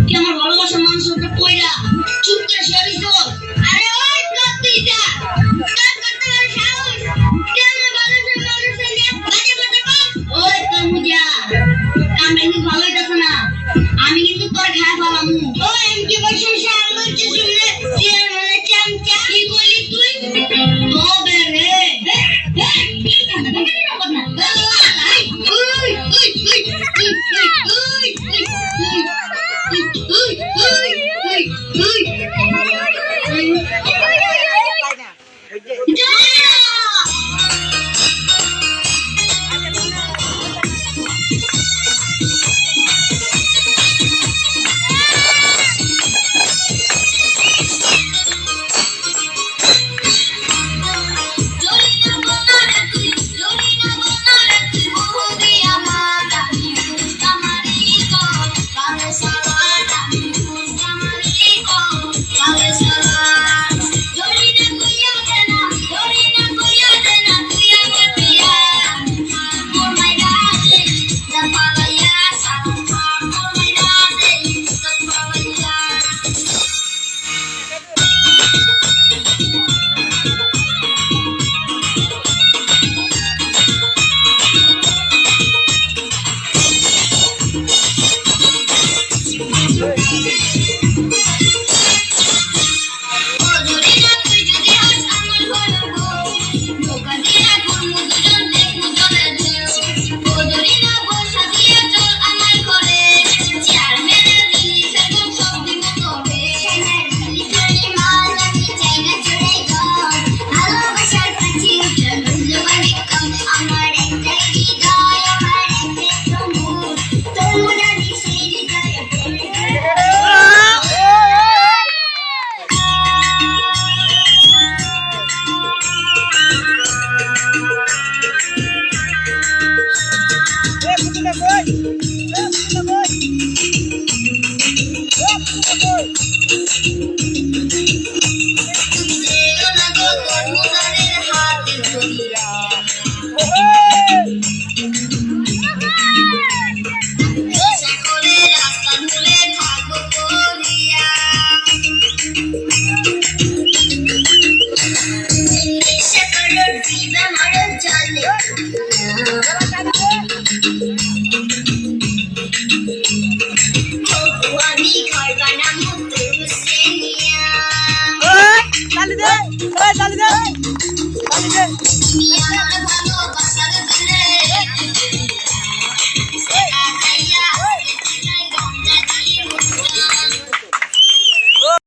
কি আমার ভালোবাসার মানুষটা কইরা চুপ করে শুয়ে রইছো? আরে ওই কত্তিটা কাজ করতে পারে সাহস কি আমার ভালোবাসার মানুষটা নিয়ে বাজে কথা কও? ওই কামুজা কামটা কিন্তু ভালো হইতাছে না। আমি কিন্তু তোর খায় ফেলামু। ওই আমি কি বলছি আমার যে শুনলে যে মানে চামচা কি বলি তুই? তবে রে কি কাম না কথা ওই ওই ওই ওই Dale, dale.